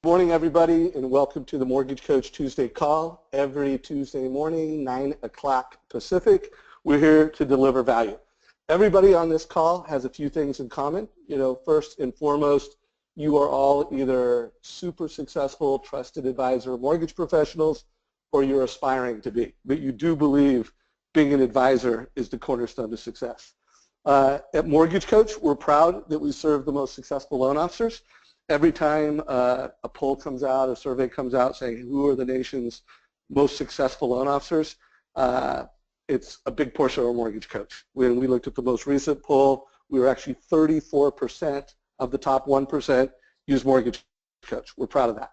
Morning, everybody, and welcome to the Mortgage Coach Tuesday call. Every Tuesday morning, 9 o'clock Pacific, we're here to deliver value. Everybody on this call has a few things in common. First and foremost, you are all either super successful, trusted advisor mortgage professionals, or you're aspiring to be. But you do believe being an advisor is the cornerstone to success. At Mortgage Coach, we're proud that we serve the most successful loan officers. Every time a poll comes out, a survey comes out saying who are the nation's most successful loan officers, it's a big portion of our Mortgage Coach. When we looked at the most recent poll, we were actually 34% of the top 1% use Mortgage Coach. We're proud of that.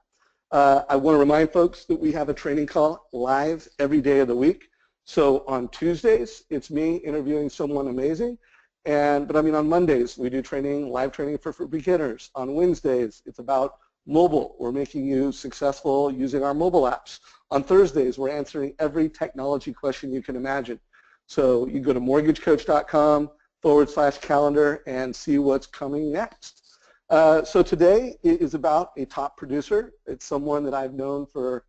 I want to remind folks that we have a training call live every day of the week. So on Tuesdays, it's me interviewing someone amazing. But on Mondays, we do live training for beginners. On Wednesdays, it's about mobile. We're making you successful using our mobile apps. On Thursdays, we're answering every technology question you can imagine. So you go to mortgagcoach.com/calendar and see what's coming next. So today is about a top producer. It's someone that I've known for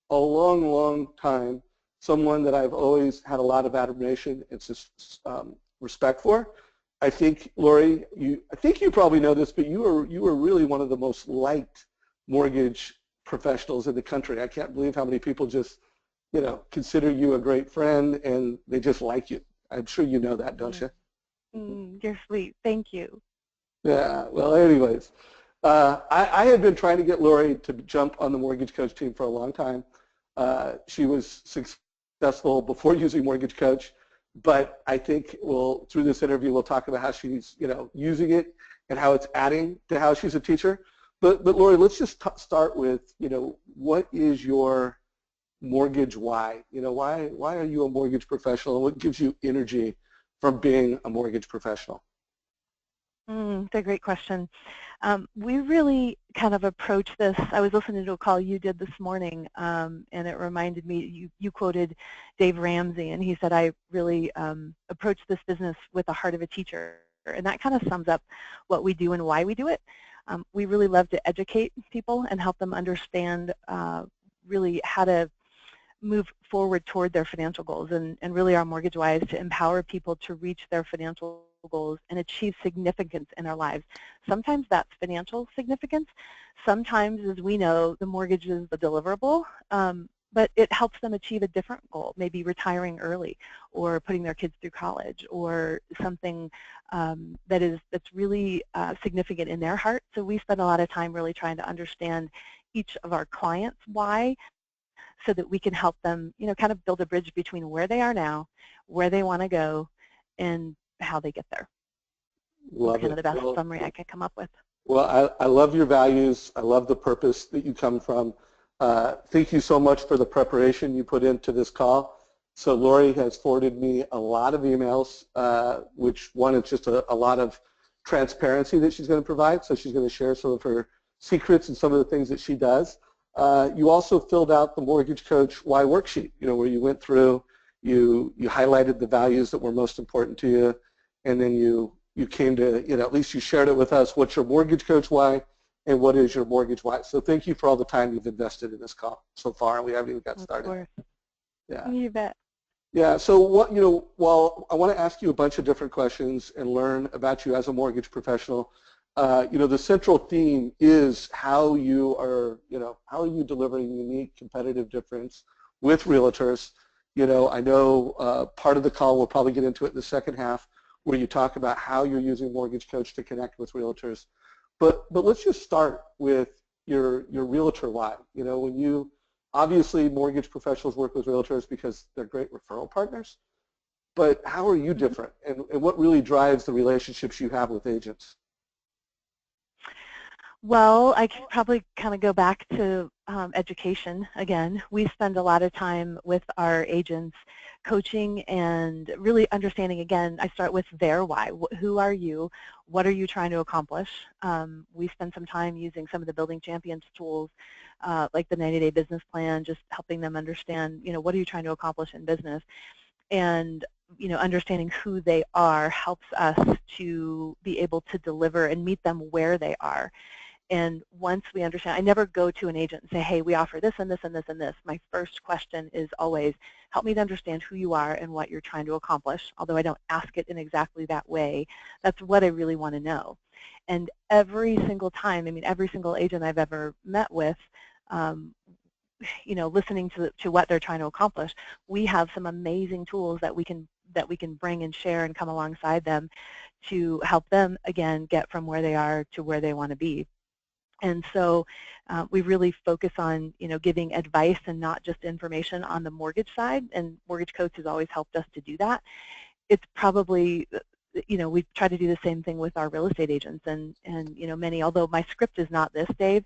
a long, long time, someone that I've always had a lot of admiration and respect for. I think, Lori, I think you probably know this, but you were really one of the most liked mortgage professionals in the country. I can't believe how many people just, consider you a great friend and they just like you. I'm sure you know that, don't you? You're sweet. Thank you. Yeah. Well, anyways, I had been trying to get Lori to jump on the Mortgage Coach team for a long time. She was successful before using Mortgage Coach. But I think through this interview, we'll talk about how she's, using it and how it's adding to how she's a teacher. But Lori, let's just start with, what is your mortgage why? Why are you a mortgage professional, and what gives you energy from being a mortgage professional? That's a great question. We really kind of approach this. I was listening to a call you did this morning, and it reminded me, you quoted Dave Ramsey, and he said, I really approach this business with the heart of a teacher. And that kind of sums up what we do and why we do it. We really love to educate people and help them understand really how to move forward toward their financial goals. And really our mortgage why is to empower people to reach their financial goals and achieve significance in their lives. Sometimes that's financial significance. Sometimes, as we know, the mortgage is the deliverable, but it helps them achieve a different goal, maybe retiring early or putting their kids through college or something that's really significant in their heart. So we spend a lot of time really trying to understand each of our clients' why, so that we can help them, kind of build a bridge between where they are now, where they want to go, and how they get there. Love kind of the best well, summary I could come up with. Well, I love your values. I love the purpose that you come from. Thank you so much for the preparation you put into this call. So Lori has forwarded me a lot of emails, which one is just a lot of transparency that she's going to provide. So she's going to share some of her secrets and some of the things that she does. You also filled out the Mortgage Coach Why worksheet, where you went through, you highlighted the values that were most important to you, and then you came to, at least you shared it with us, what's your Mortgage Coach Why and what is your mortgage why. So thank you for all the time you've invested in this call so far, and we haven't even got started. Of course. Yeah. You bet. Yeah, so while I want to ask you a bunch of different questions and learn about you as a mortgage professional, the central theme is how you are, how are you delivering unique competitive difference with realtors. I know part of the call, we'll probably get into it in the second half, where you talk about how you're using Mortgage Coach to connect with realtors. But let's just start with your realtor why. When obviously mortgage professionals work with realtors because they're great referral partners, but how are you different, and what really drives the relationships you have with agents? Well, I could probably kind of go back to education again. We spend a lot of time with our agents coaching and really understanding, again, I start with their why. Who are you? What are you trying to accomplish? We spend some time using some of the Building Champions tools, like the 90-day business plan, just helping them understand, what are you trying to accomplish in business? And understanding who they are helps us to be able to deliver and meet them where they are. And once we understand, I never go to an agent and say, hey, we offer this and this and this and this. My first question is always, help me to understand who you are and what you're trying to accomplish. Although I don't ask it in exactly that way, that's what I really want to know. And every single time, I mean, every single agent I've ever met with, listening to what they're trying to accomplish, we have some amazing tools that we can bring and share and come alongside them to help them, again, get from where they are to where they want to be. And so we really focus on, giving advice and not just information on the mortgage side, and Mortgage Coach has always helped us to do that. It's probably, we try to do the same thing with our real estate agents, and many, although my script is not this, Dave,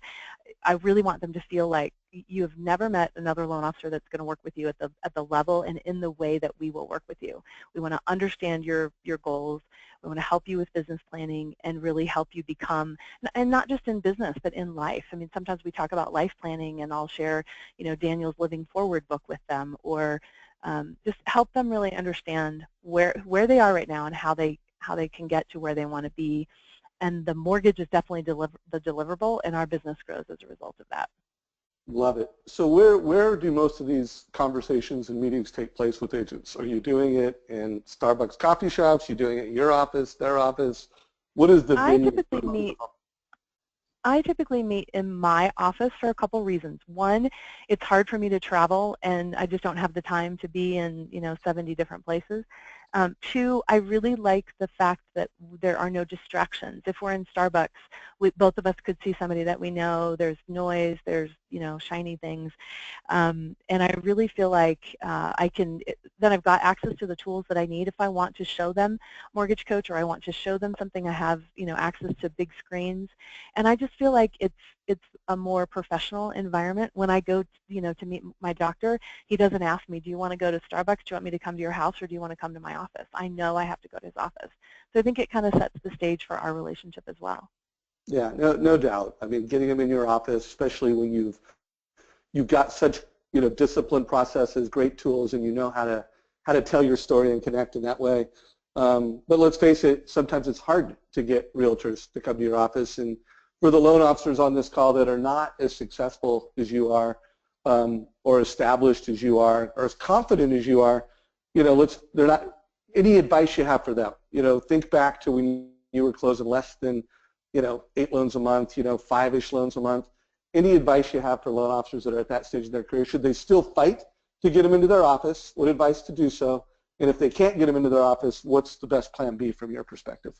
I really want them to feel like you have never met another loan officer that's going to work with you at the level and in the way that we will work with you. We want to understand your goals. We want to help you with business planning and really help you become, and not just in business, but in life. I mean, sometimes we talk about life planning, and I'll share, Daniel's Living Forward book with them, or just help them really understand where they are right now and how they can get to where they want to be. And the mortgage is definitely the deliverable, and our business grows as a result of that. Love it. So where do most of these conversations and meetings take place with agents? Are you doing it in Starbucks coffee shops? Are you doing it in your office, their office? What is the venue? I typically meet in my office for a couple reasons. One, it's hard for me to travel, and I just don't have the time to be in 70 different places. Two, I really like the fact that there are no distractions. If we're in Starbucks, both of us could see somebody that we know. There's noise, there's shiny things, and I really feel like then I've got access to the tools that I need. If I want to show them Mortgage Coach, or I want to show them something, I have access to big screens, and I just feel like it's a more professional environment. When I go to meet my doctor, he doesn't ask me, do you want to go to Starbucks, do you want me to come to your house, or do you want to come to my office? I know I have to go to his office. So I think it kind of sets the stage for our relationship as well. Yeah, no doubt. I mean, getting them in your office, especially when you've got such disciplined processes, great tools, and you know how to tell your story and connect in that way. But let's face it, sometimes it's hard to get realtors to come to your office. And for the loan officers on this call that are not as successful as you are, or established as you are, or as confident as you are, they're not. Any advice you have for them? Think back to when you were closing less than 8 loans a month, 5-ish loans a month. Any advice you have for loan officers that are at that stage in their career? Should they still fight to get them into their office? What advice to do so? And if they can't get them into their office, what's the best plan B from your perspective?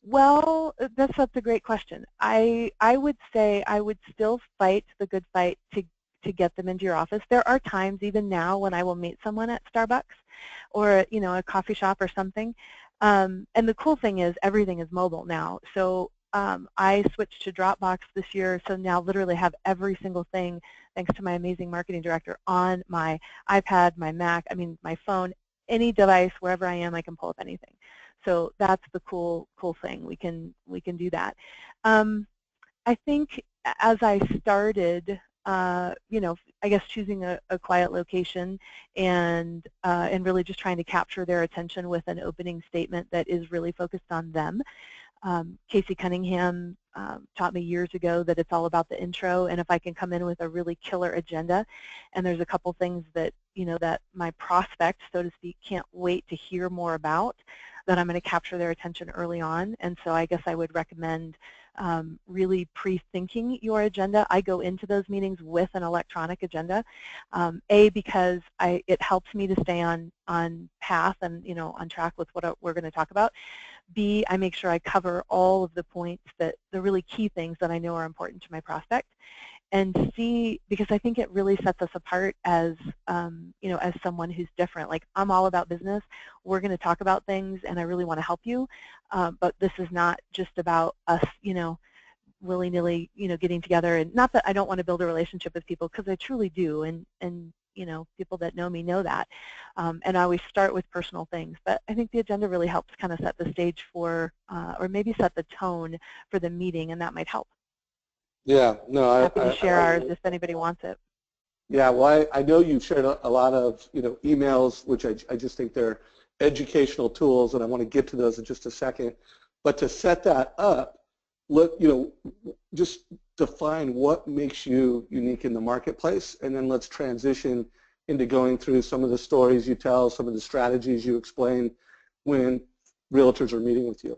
Well, that's a great question. I would say I would still fight the good fight to get them into your office. There are times, even now, when I will meet someone at Starbucks or a coffee shop or something. And the cool thing is everything is mobile now. So I switched to Dropbox this year, so now literally have every single thing, thanks to my amazing marketing director, on my iPad, my Mac, my phone, any device, wherever I am, I can pull up anything. So that's the cool thing. We can do that. I think as I started, I guess choosing a quiet location and really just trying to capture their attention with an opening statement that is really focused on them. Casey Cunningham taught me years ago that it's all about the intro, and if I can come in with a really killer agenda, and there's a couple things that that my prospect, so to speak, can't wait to hear more about, that I'm going to capture their attention early on. And so I guess I would recommend really pre-thinking your agenda. I go into those meetings with an electronic agenda, because it helps me to stay on path and on track with what we're going to talk about. B, I make sure I cover all of the points, the really key things that I know are important to my prospect. And C, because I think it really sets us apart as as someone who's different. Like, I'm all about business. We're going to talk about things, and I really want to help you. But this is not just about us, willy-nilly, getting together. And not that I don't want to build a relationship with people, because I truly do. And people that know me know that. And I always start with personal things. But I think the agenda really helps kind of set the stage for, or maybe set the tone for the meeting, and that might help. Yeah, no, Happy to share ours if anybody wants it. Yeah, well, I know you've shared a lot of emails, which I just think they're educational tools, and I want to get to those in just a second. But to set that up, just define what makes you unique in the marketplace, and then let's transition into going through some of the stories you tell, some of the strategies you explain when realtors are meeting with you.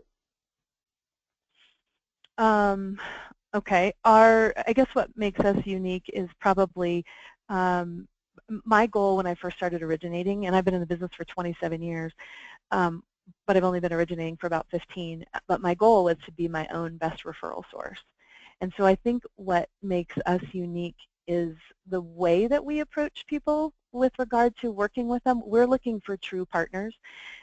Okay. I guess what makes us unique is probably my goal when I first started originating, and I've been in the business for 27 years, but I've only been originating for about 15, but my goal was to be my own best referral source. And so I think what makes us unique is the way that we approach people with regard to working with them. We're looking for true partners.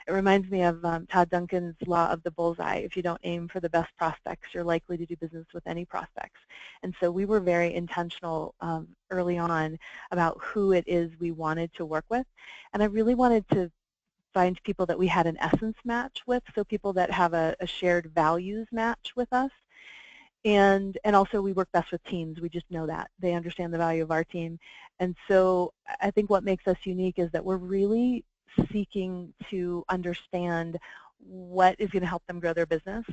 It reminds me of Todd Duncan's law of the bullseye. If you don't aim for the best prospects, you're likely to do business with any prospects. And so we were very intentional early on about who it is we wanted to work with. And I really wanted to find people that we had an essence match with, so people that have a shared values match with us. And also we work best with teams. We just know that. They understand the value of our team. And so I think what makes us unique is that we're really seeking to understand what is going to help them grow their business,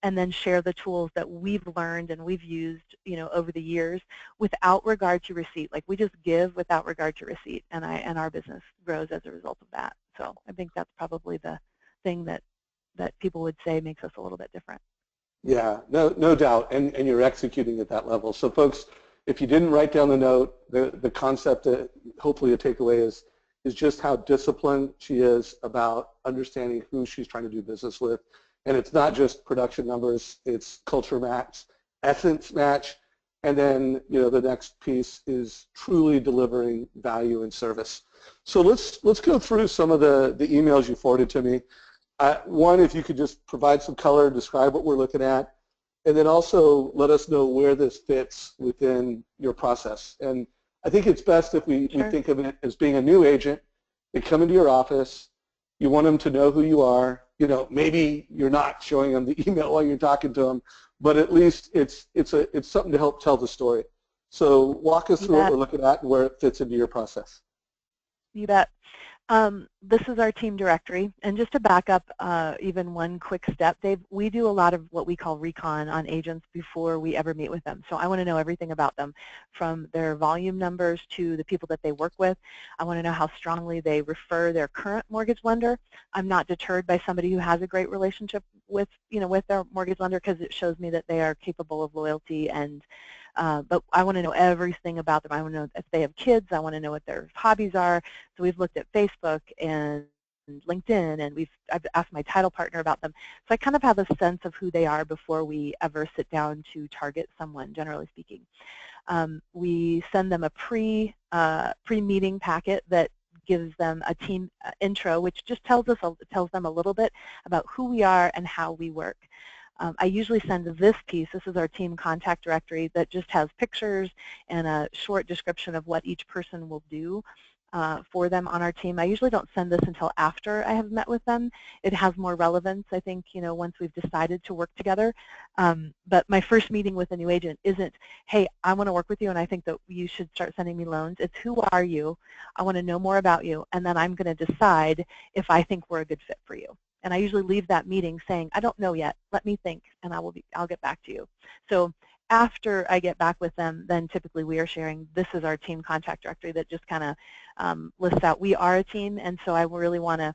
and then share the tools that we've learned and we've used, over the years without regard to receipt. Like, we just give without regard to receipt, and our business grows as a result of that. So I think that's probably the thing that people would say makes us a little bit different. Yeah, no doubt, and you're executing at that level. So folks, if you didn't write down the note, the concept that hopefully a takeaway is just how disciplined she is about understanding who she's trying to do business with. And it's not just production numbers, it's culture match, essence match, and then the next piece is truly delivering value and service. So let's go through some of the emails you forwarded to me. One, if you could just provide some color, describe what we're looking at, and then also let us know where this fits within your process. And I think it's best if we think of it as being a new agent. They come into your office, you want them to know who you are. Maybe you're not showing them the email while you're talking to them, but at least it's something to help tell the story. So walk us through what we're looking at and where it fits into your process. You bet. This is our team directory, and just to back up even one quick step, Dave, we do a lot of what we call recon on agents before we ever meet with them. So I want to know everything about them, from their volume numbers to the people that they work with. I want to know how strongly they refer their current mortgage lender. I'm not deterred by somebody who has a great relationship with their mortgage lender, because it shows me that they are capable of loyalty. And but I want to know everything about them. I want to know if they have kids. I want to know what their hobbies are. So we've looked at Facebook and LinkedIn, and I've asked my title partner about them. So I kind of have a sense of who they are before we ever sit down to target someone, generally speaking. We send them a pre-meeting packet that gives them a team intro, which just tells them a little bit about who we are and how we work. I usually send this piece. This is our team contact directory that just has pictures and a short description of what each person will do for them on our team. I usually don't send this until after I have met with them. It has more relevance, I think, once we've decided to work together. But my first meeting with a new agent isn't, hey, I want to work with you and I think that you should start sending me loans. It's, who are you? I want to know more about you, and then I'm going to decide if I think we're a good fit for you. And I usually leave that meeting saying, I don't know yet, let me think, and I'll get back to you. So after I get back with them, then typically we are sharing, this is our team contact directory that just kind of lists out, we are a team, and so I really want to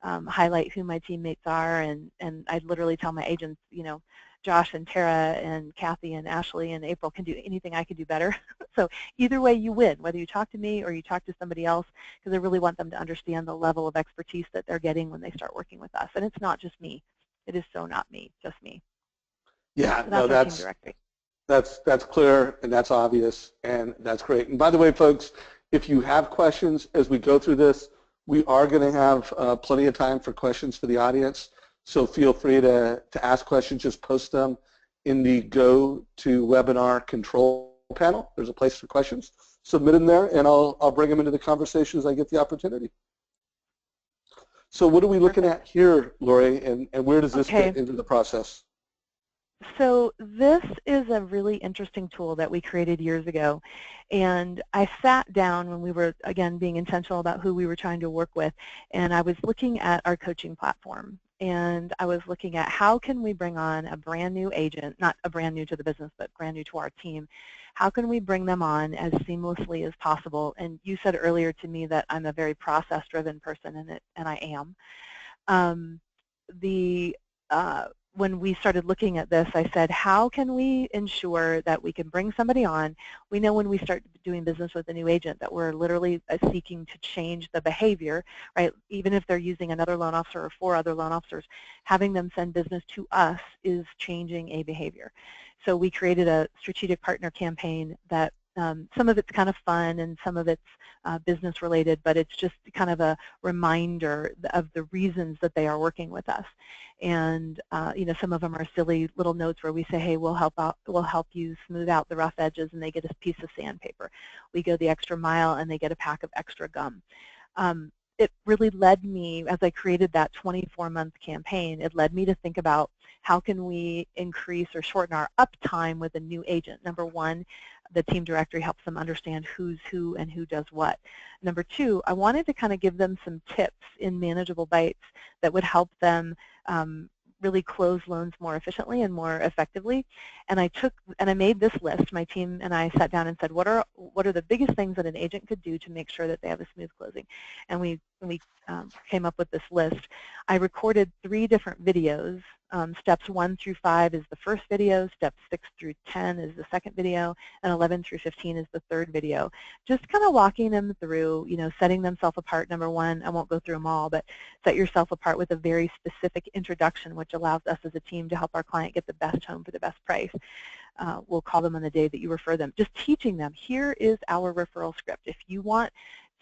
highlight who my teammates are, and I literally tell my agents, Josh and Tara and Kathy and Ashley and April can do anything I can do better. So either way you win, whether you talk to me or you talk to somebody else, because I really want them to understand the level of expertise that they're getting when they start working with us. And it's not just me. It is so not me, just me. Yeah, so that's our team directory. That's clear, and that's obvious, and that's great. And by the way, folks, if you have questions as we go through this, we are going to have plenty of time for questions for the audience. So feel free to ask questions. Just post them in the Go to Webinar control panel. There's a place for questions. Submit them there, and I'll bring them into the conversation as I get the opportunity. So what are we looking at here, Lori, and where does this fit into the process? So this is a really interesting tool that we created years ago, and I sat down when we were, again, being intentional about who we were trying to work with, and I was looking at our coaching platform. and I was looking at how can we bring on a brand new agent, not a brand new to the business, but brand new to our team. How can we bring them on as seamlessly as possible? And you said earlier to me that I'm a very process-driven person, and I am. Um, the when we started looking at this, I said, how can we ensure that we can bring somebody on? We know when we start doing business with a new agent that we're literally seeking to change the behavior, right? Even if they're using another loan officer or 4 other loan officers, having them send business to us is changing a behavior. So we created a strategic partner campaign that some of it's kind of fun and some of it's business related, but it's just kind of a reminder of the reasons that they are working with us. And you know, some of them are silly little notes where we say, hey, we'll help you smooth out the rough edges, and they get a piece of sandpaper. We go the extra mile, and they get a pack of extra gum. It really led me, as I created that 24-month campaign, it led me to think about how can we increase or shorten our uptime with a new agent. Number one, the team directory helps them understand who's who and who does what. Number two, I wanted to kind of give them some tips in manageable bites that would help them really close loans more efficiently and more effectively. And I made this list. My team and I sat down and said, what are the biggest things that an agent could do to make sure that they have a smooth closing? And we came up with this list. I recorded 3 different videos. Steps 1 through 5 is the first video, steps 6 through 10 is the second video, and 11 through 15 is the third video. Just kind of walking them through, you know, setting themselves apart. Number one, I won't go through them all, but set yourself apart with a very specific introduction, which allows us as a team to help our client get the best home for the best price. We'll call them on the day that you refer them. Just teaching them, here is our referral script. If you want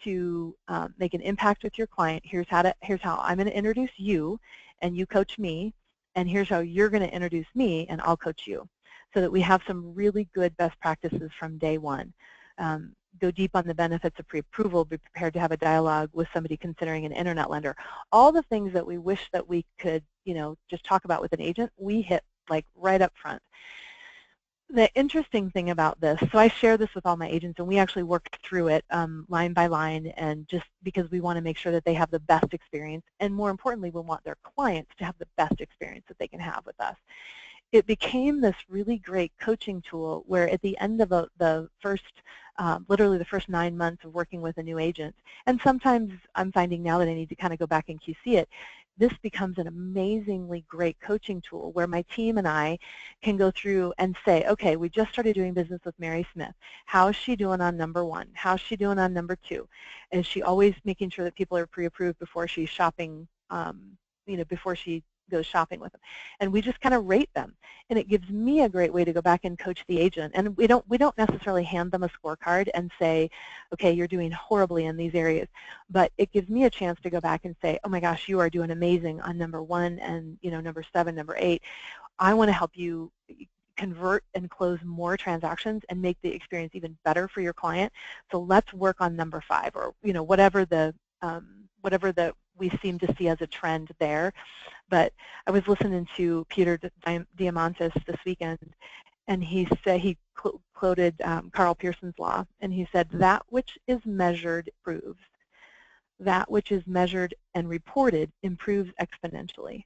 to make an impact with your client, here's how I'm going to introduce you, and you coach me, and here's how you're going to introduce me, and I'll coach you, so that we have some really good best practices from day one. Go deep on the benefits of pre-approval, be prepared to have a dialogue with somebody considering an internet lender. All the things that we wish that we could, you know, just talk about with an agent, we hit like right up front. The interesting thing about this, so I share this with all my agents, and we actually worked through it line by line, and just because we want to make sure that they have the best experience, and more importantly, we want their clients to have the best experience that they can have with us. It became this really great coaching tool where at the end of the first, literally the first 9 months of working with a new agent, and sometimes I'm finding now that I need to kind of go back and QC it, this becomes an amazingly great coaching tool where my team and I can go through and say, okay, we just started doing business with Mary Smith. How is she doing on number 1? How's she doing on number 2? Is she always making sure that people are pre-approved before she's shopping, you know, before she goes shopping with them? And we just kind of rate them, and it gives me a great way to go back and coach the agent. And we don't necessarily hand them a scorecard and say, okay, you're doing horribly in these areas, but it gives me a chance to go back and say, oh my gosh, you are doing amazing on number 1 and, you know, number 7, number 8. I want to help you convert and close more transactions and make the experience even better for your client. So let's work on number 5, or, you know, whatever the we seem to see as a trend there. But I was listening to Peter Diamandis this weekend, and he said, he quoted Carl Pearson's law, and he said, that which is measured proves. That which is measured and reported improves exponentially.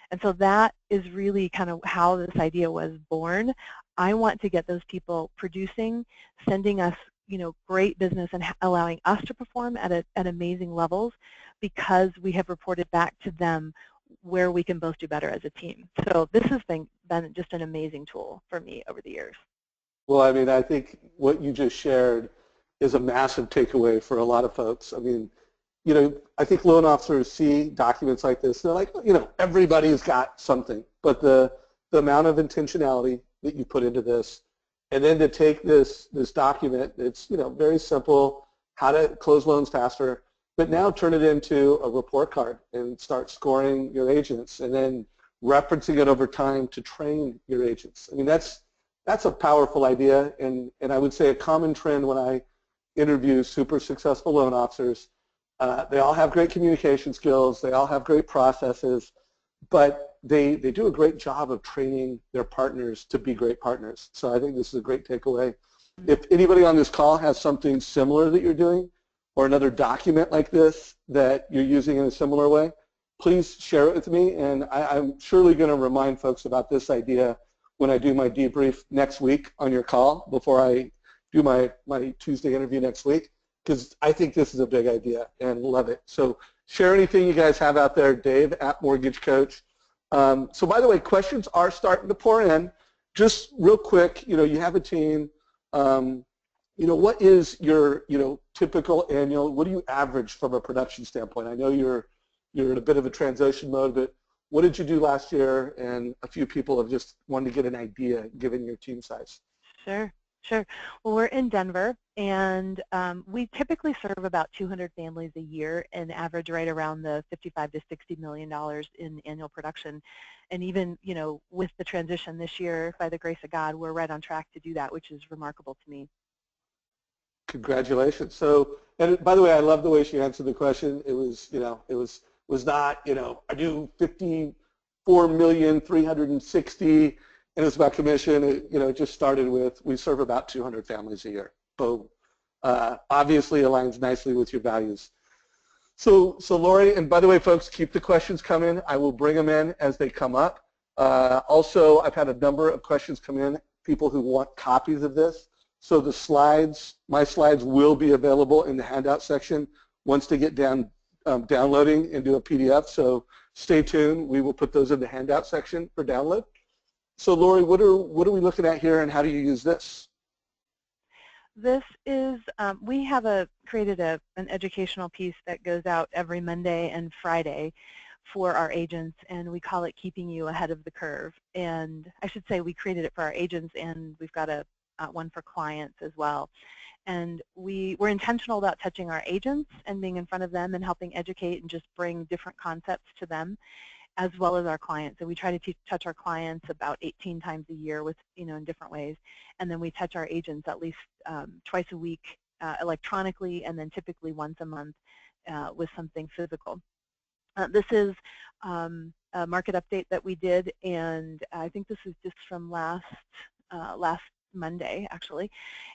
And so that is really kind of how this idea was born. I want to get those people producing, sending us, you know, great business, and allowing us to perform at amazing levels, because we have reported back to them where we can both do better as a team. So this has been just an amazing tool for me over the years. Well, I mean, I think what you just shared is a massive takeaway for a lot of folks. I mean, you know, I think loan officers see documents like this, and they're like, you know, everybody's got something. But the amount of intentionality that you put into this, and then to take this document, it's, you know, very simple, how to close loans faster, but now turn it into a report card and start scoring your agents, and then referencing it over time to train your agents. I mean, that's a powerful idea, and I would say a common trend when I interview super successful loan officers, they all have great communication skills, they all have great processes, but they do a great job of training their partners to be great partners. So I think this is a great takeaway. If anybody on this call has something similar that you're doing, or another document like this that you're using in a similar way, please share it with me, and I'm surely going to remind folks about this idea when I do my debrief next week on your call before I do my Tuesday interview next week, because I think this is a big idea and love it. So share anything you guys have out there, Dave at Mortgage Coach. So by the way, questions are starting to pour in. Just real quick, you have a team. What is your, typical annual, what do you average from a production standpoint? I know you're in a bit of a transition mode, but what did you do last year? And a few people have just wanted to get an idea given your team size. Sure. Well, we're in Denver, and we typically serve about 200 families a year and average right around the $55 to $60 million in annual production. And even, with the transition this year, by the grace of God, we're right on track to do that, which is remarkable to me. Congratulations. So, and by the way, I love the way she answered the question. It was, was not, I do 54,360,000. And it's about commission. It just started with, we serve about 200 families a year. Boom. Obviously aligns nicely with your values. So Lori, and by the way, folks, keep the questions coming. I will bring them in as they come up. Also, I've had a number of questions come in, people who want copies of this. So the slides, my slides will be available in the handout section once they get downloading into a PDF. So stay tuned. We will put those in the handout section for download. So Lori, what are we looking at here, and how do you use this? This is, we have created an educational piece that goes out every Monday and Friday for our agents, and we call it Keeping You Ahead of the Curve. And I should say we created it for our agents, and we've got one for clients as well. And we're intentional about touching our agents and being in front of them and helping educate and just bring different concepts to them, as well as our clients. And we try to touch our clients about 18 times a year with, in different ways. And then we touch our agents at least twice a week electronically, and then typically once a month with something physical. This is a market update that we did, and I think this is just from last Monday, actually.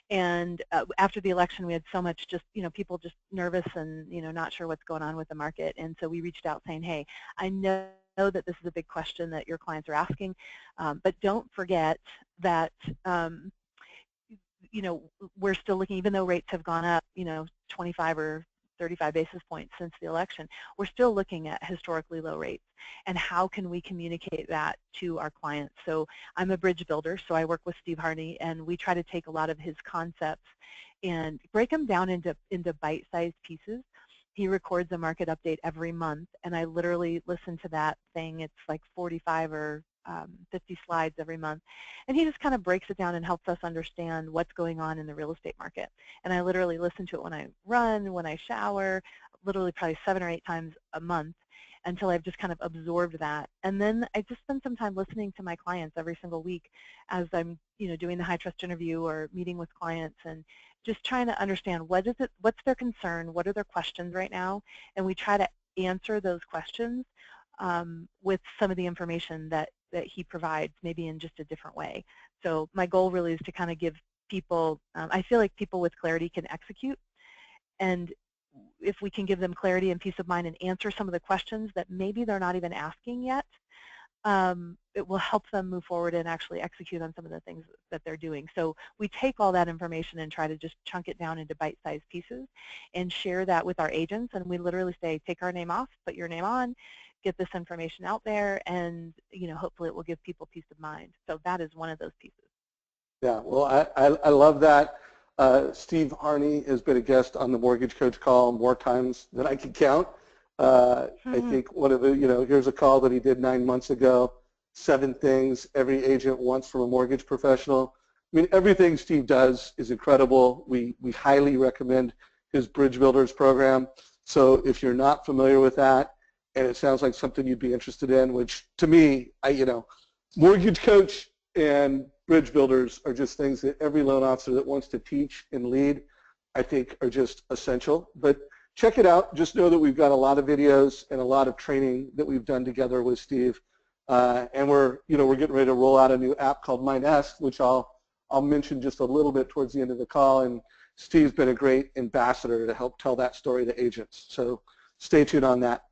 And after the election, we had so much people just nervous and, not sure what's going on with the market. And so we reached out saying, hey, I know that this is a big question that your clients are asking, but don't forget that, we're still looking, even though rates have gone up, 25 or 35 basis points since the election, we're still looking at historically low rates. And how can we communicate that to our clients? So I'm a bridge builder, so I work with Steve Harney, and we try to take a lot of his concepts and break them down into bite-sized pieces. He records a market update every month, and I literally listen to that thing. It's like 45 or 50 slides every month, and he just kind of breaks it down and helps us understand what's going on in the real estate market. And I literally listen to it when I run, when I shower, literally probably 7 or 8 times a month, until I've just kind of absorbed that. And then I just spend some time listening to my clients every single week as I'm, doing the high trust interview or meeting with clients, and just trying to understand what's their concern, what are their questions right now, and we try to answer those questions with some of the information that he provides, maybe in just a different way. So my goal really is to kind of give people, I feel like people with clarity can execute, and if we can give them clarity and peace of mind and answer some of the questions that maybe they're not even asking yet, it will help them move forward and actually execute on some of the things that they're doing. So we take all that information and try to just chunk it down into bite-sized pieces and share that with our agents. And we literally say, take our name off, put your name on, get this information out there, and hopefully it will give people peace of mind. So that is one of those pieces. Yeah, well, I love that. Steve Harney has been a guest on the Mortgage Coach call more times than I can count. I think one of the, here's a call that he did 9 months ago, 7 things every agent wants from a mortgage professional. I mean, everything Steve does is incredible. We highly recommend his Bridge Builders program. So if you're not familiar with that, and it sounds like something you'd be interested in, which to me, Mortgage Coach and Bridge Builders are just things that every loan officer that wants to teach and lead, I think, are just essential. But check it out. Just know that we've got a lot of videos and a lot of training that we've done together with Steve. And we're getting ready to roll out a new app called My Nest, which I'll mention just a little bit towards the end of the call. And Steve's been a great ambassador to help tell that story to agents. So stay tuned on that.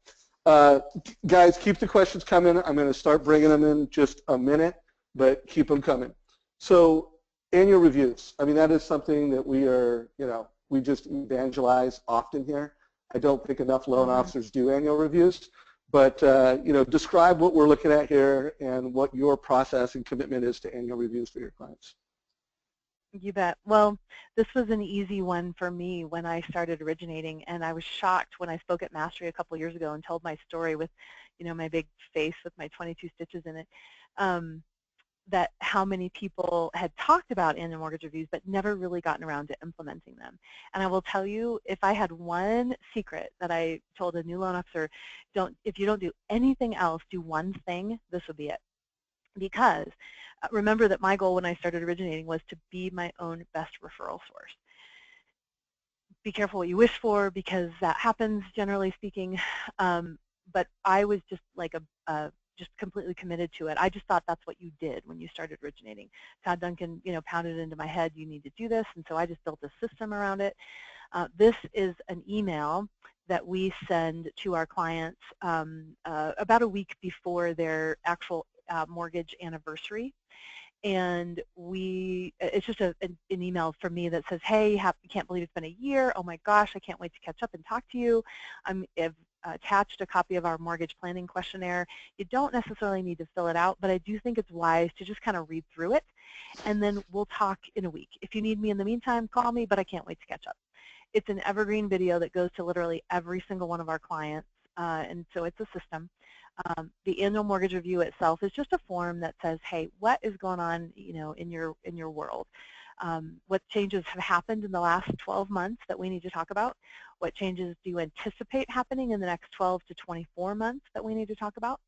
Guys, keep the questions coming. I'm going to start bringing them in just a minute, but keep them coming. So annual reviews. I mean, that is something that we are, we just evangelize often here. I don't think enough loan officers do annual reviews, but, describe what we're looking at here and what your process and commitment is to annual reviews for your clients. You bet. Well, this was an easy one for me when I started originating, and I was shocked when I spoke at Mastery a couple years ago and told my story with, my big face with my 22 stitches in it, that how many people had talked about annual mortgage reviews but never really gotten around to implementing them. And I will tell you, if I had one secret that I told a new loan officer, if you don't do anything else, do one thing, this would be it. Because remember that my goal when I started originating was to be my own best referral source. Be careful what you wish for, because that happens, generally speaking. But I was just like just completely committed to it. I just thought that's what you did when you started originating. Todd Duncan, pounded it into my head, you need to do this, and so I just built a system around it. This is an email that we send to our clients about a week before their actual mortgage anniversary. And it's just an email from me that says, hey, can't believe it's been a year. Oh my gosh, I can't wait to catch up and talk to you. I've attached a copy of our mortgage planning questionnaire. You don't necessarily need to fill it out, but I do think it's wise to just kind of read through it, and then we'll talk in a week. If you need me in the meantime, call me, but I can't wait to catch up. It's an evergreen video that goes to literally every single one of our clients, and so it's a system. The annual mortgage review itself is just a form that says, hey, what is going on, in your world? What changes have happened in the last 12 months that we need to talk about? What changes do you anticipate happening in the next 12 to 24 months that we need to talk about?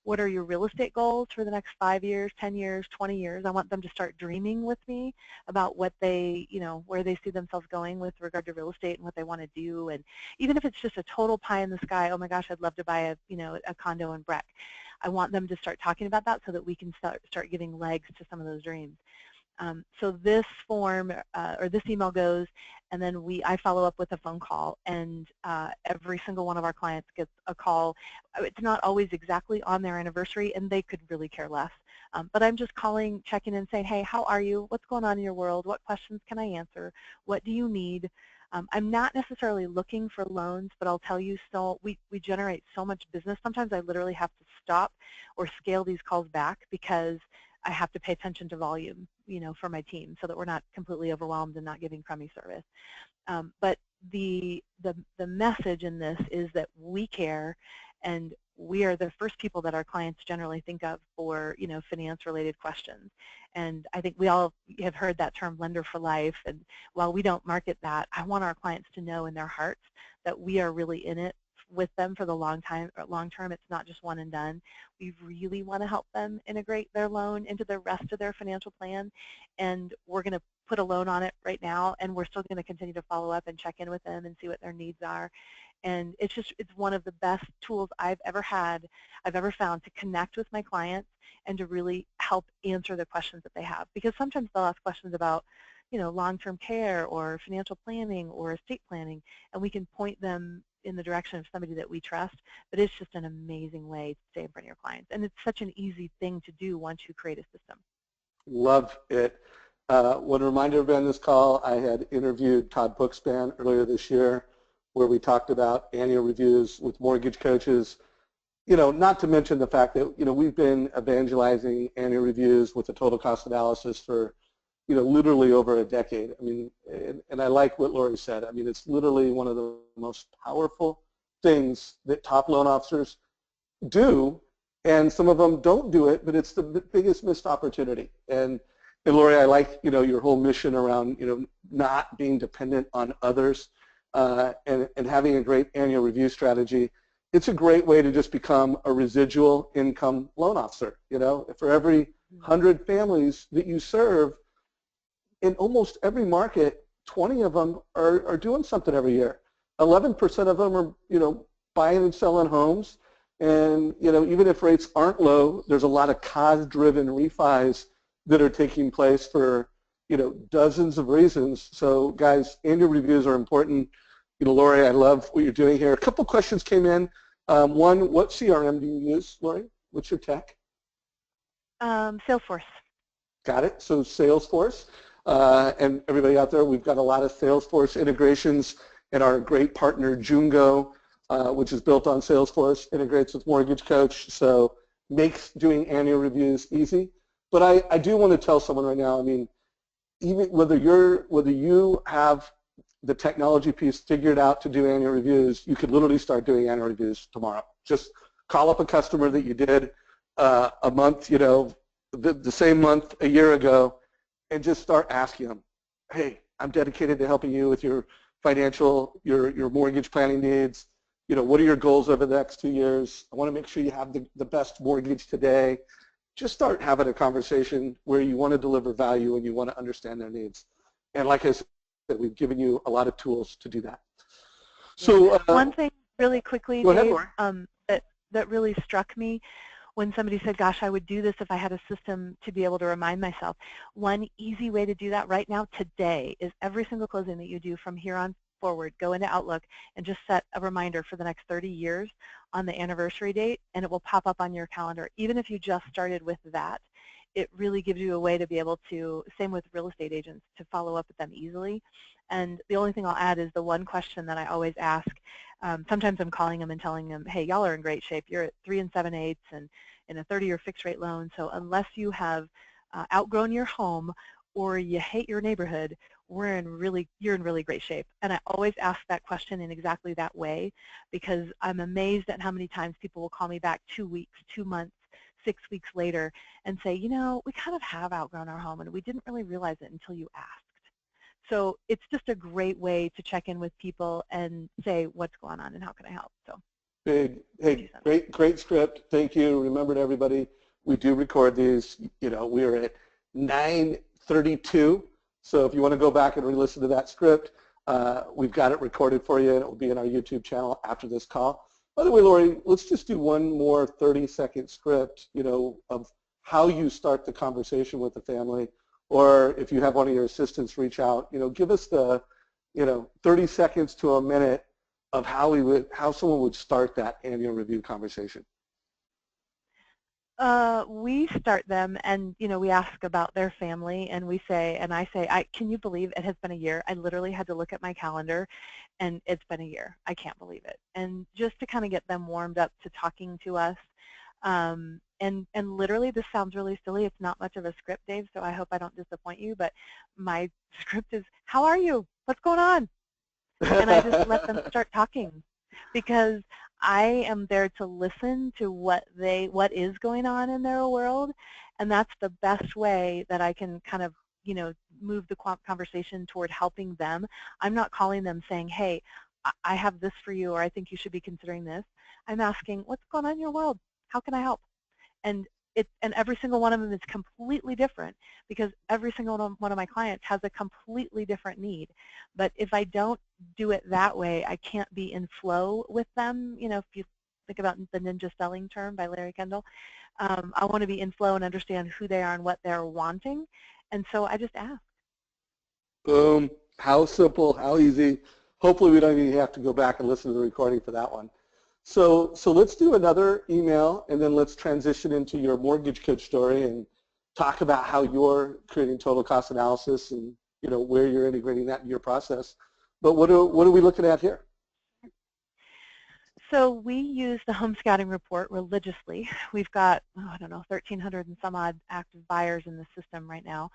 What are your real estate goals for the next 5 years, 10 years, 20 years? I want them to start dreaming with me about what they, where they see themselves going with regard to real estate and what they want to do. And even if it's just a total pie in the sky, oh my gosh, I'd love to buy a condo in Breck. I want them to start talking about that so that we can start giving legs to some of those dreams. So this form or this email goes, and then I follow up with a phone call, and every single one of our clients gets a call. It's not always exactly on their anniversary, and they could really care less. But I'm just calling, checking in, saying, hey, how are you? What's going on in your world? What questions can I answer? What do you need? I'm not necessarily looking for loans, but I'll tell you, so we generate so much business. Sometimes I literally have to stop or scale these calls back because I have to pay attention to volume, for my team, so that we're not completely overwhelmed and not giving crummy service. But the message in this is that we care, and we are the first people that our clients generally think of for, finance-related questions. And I think we all have heard that term, lender for life. And while we don't market that, I want our clients to know in their hearts that we are really in it with them for the long term. It's not just one and done. We really want to help them integrate their loan into the rest of their financial plan, and we're going to put a loan on it right now, and we're still going to continue to follow up and check in with them and see what their needs are. And it's one of the best tools I've ever found to connect with my clients and to really help answer the questions that they have. Because sometimes they'll ask questions about, long-term care or financial planning or estate planning, and we can point them in the direction of somebody that we trust. But it's just an amazing way to stay in front of your clients, and it's such an easy thing to do once you create a system. Love it. Want to remind everybody on this call, I had interviewed Todd Bookspan earlier this year, where we talked about annual reviews with mortgage coaches. Not to mention the fact that we've been evangelizing annual reviews with a total cost analysis for literally over a decade. I mean, and I like what Lori said. I mean, it's literally one of the most powerful things that top loan officers do, and some of them don't do it, but it's the biggest missed opportunity. And Lori, I like, your whole mission around, not being dependent on others and having a great annual review strategy. It's a great way to just become a residual income loan officer. For every 100 families that you serve, in almost every market, 20 of them are doing something every year. 11% of them are, buying and selling homes. And, even if rates aren't low, there's a lot of cause-driven refis that are taking place for, dozens of reasons. So, guys, annual reviews are important. Lori, I love what you're doing here. A couple questions came in. One, what CRM do you use, Lori? What's your tech? Salesforce. Got it. So Salesforce. And everybody out there, we've got a lot of Salesforce integrations, and our great partner Jungo, which is built on Salesforce, integrates with Mortgage Coach, so makes doing annual reviews easy. But I do want to tell someone right now, I mean, even whether you have the technology piece figured out to do annual reviews, you could literally start doing annual reviews tomorrow. Just call up a customer that you did a month, the same month a year ago, and just start asking them, hey, I'm dedicated to helping you with your financial, your mortgage planning needs. What are your goals over the next 2 years? I want to make sure you have the best mortgage today. Just start having a conversation where you want to deliver value and you want to understand their needs. And like I said, we've given you a lot of tools to do that. So one thing really quickly, go ahead, Dave, Laura. that really struck me when somebody said, gosh, I would do this if I had a system to be able to remind myself. One easy way to do that right now today is every single closing that you do from here on forward, go into Outlook and just set a reminder for the next 30 years on the anniversary date, and it will pop up on your calendar. Even if you just started with that, it really gives you a way to be able to, same with real estate agents, to follow up with them easily. And the only thing I'll add is the one question that I always ask. Sometimes I'm calling them and telling them, hey, y'all are in great shape. You're at 3 7/8 and in a 30-year fixed rate loan. So unless you have outgrown your home or you hate your neighborhood, you're in really great shape. And I always ask that question in exactly that way, because I'm amazed at how many times people will call me back 2 weeks, 2 months, 6 weeks later and say, we kind of have outgrown our home and we didn't really realize it until you asked. So it's just a great way to check in with people and say what's going on and how can I help. So Hey, great script. Thank you. Remember, everybody, we do record these. We are at 9:32. So if you want to go back and re-listen to that script, we've got it recorded for you, and it will be in our YouTube channel after this call. By the way, Lori, let's just do one more 30-second script, of how you start the conversation with the family, or if you have one of your assistants reach out, give us the, 30 seconds to a minute of how someone would start that annual review conversation. We start them and, we ask about their family and I say, can you believe it has been a year? I literally had to look at my calendar and it's been a year. I can't believe it. And just to kind of get them warmed up to talking to us. And literally, this sounds really silly. It's not much of a script, Dave, so I hope I don't disappoint you, but my script is, how are you? What's going on? And I just let them start talking, because I am there to listen to what is going on in their world, and that's the best way that I can kind of, move the conversation toward helping them. I'm not calling them saying, hey, I have this for you, or I think you should be considering this. I'm asking, what's going on in your world? How can I help? And every single one of them is completely different, because every single one of my clients has a completely different need. But if I don't do it that way, I can't be in flow with them. If you think about the ninja selling term by Larry Kendall, I want to be in flow and understand who they are and what they're wanting. And so I just ask. Boom. How simple, how easy. Hopefully we don't even have to go back and listen to the recording for that one. So let's do another email, and then let's transition into your mortgage coach story and talk about how you're creating total cost analysis and where you're integrating that in your process. But what are we looking at here? So we use the home scouting report religiously. We've got, 1,300 and some odd active buyers in the system right now.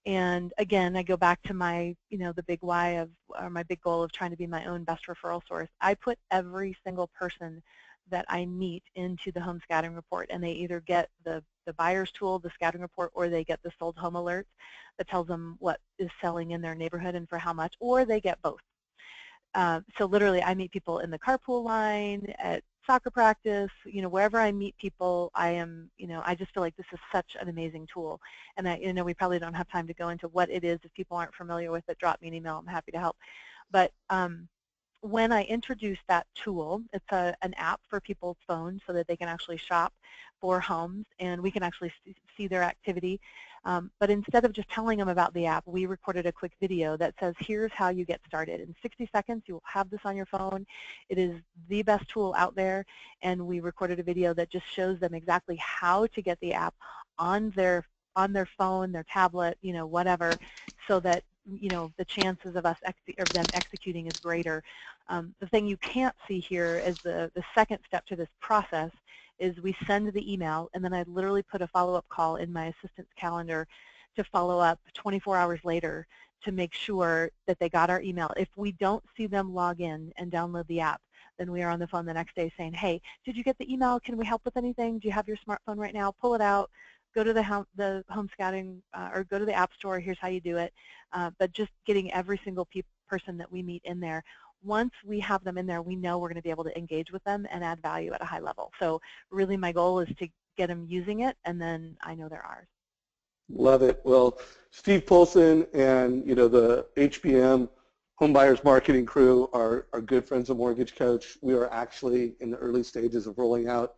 And again, I go back to my, the big why or my big goal of trying to be my own best referral source. I put every single person that I meet into the home scouting report, and they either get the buyer's tool, the scouting report, or they get the sold home alert that tells them what is selling in their neighborhood and for how much, or they get both. So literally, I meet people in the carpool line, at soccer practice, wherever I meet people, I just feel like this is such an amazing tool. And we probably don't have time to go into what it is. If people aren't familiar with it, drop me an email. I'm happy to help. But when I introduce that tool, it's an app for people's phones so that they can actually shop for homes, and we can actually see their activity. But instead of just telling them about the app, we recorded a quick video that says, here's how you get started. In 60 seconds, you will have this on your phone. It is the best tool out there, and we recorded a video that just shows them exactly how to get the app on their phone, their tablet, whatever, so that the chances of them executing is greater. The thing you can't see here is the second step to this process is we send the email, and then I literally put a follow-up call in my assistant's calendar to follow up 24 hours later to make sure that they got our email. If we don't see them log in and download the app, then we are on the phone the next day saying, hey, did you get the email? Can we help with anything? Do you have your smartphone right now? Pull it out. Go to the home scouting or go to the app store. Here's how you do it. But just getting every single person that we meet in there. Once we have them in there, we know we're going to be able to engage with them and add value at a high level. So really my goal is to get them using it, and then I know they're ours. Love it. Well, Steve Polson and the HBM Home Buyers Marketing crew are good friends of Mortgage Coach. We are actually in the early stages of rolling out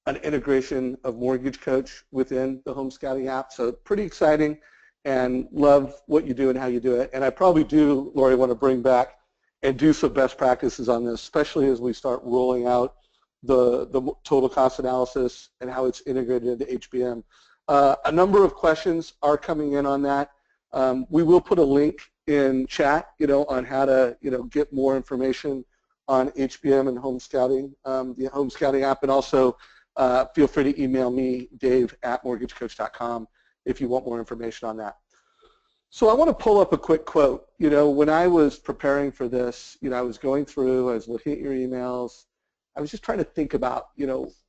an integration of Mortgage Coach within the Home Scouting app. So pretty exciting, and love what you do and how you do it. And I probably do, Lori, want to bring back and do some best practices on this, especially as we start rolling out the total cost analysis and how it's integrated into HBM. A number of questions are coming in on that. We will put a link in chat, on how to, get more information on HBM and Home Scouting, the Home Scouting app, and also feel free to email me, dave@mortgagecoach.com, if you want more information on that. So I want to pull up a quick quote. When I was preparing for this, I was going through, I was looking at your emails. I was just trying to think about,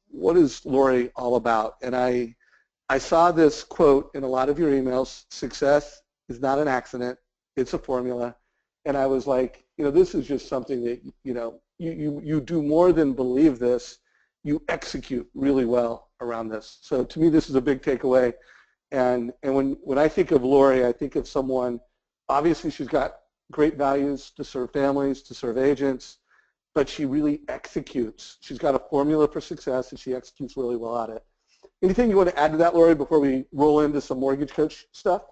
what is Lori all about? And I saw this quote in a lot of your emails: success is not an accident, it's a formula. And I was like, this is just something that, you do more than believe this, you execute really well around this. So to me, this is a big takeaway. And when I think of Lori, I think of someone, obviously she's got great values to serve families, to serve agents, but she really executes. She's got a formula for success, and she executes really well at it. Anything you want to add to that, Lori, before we roll into some Mortgage Coach stuff?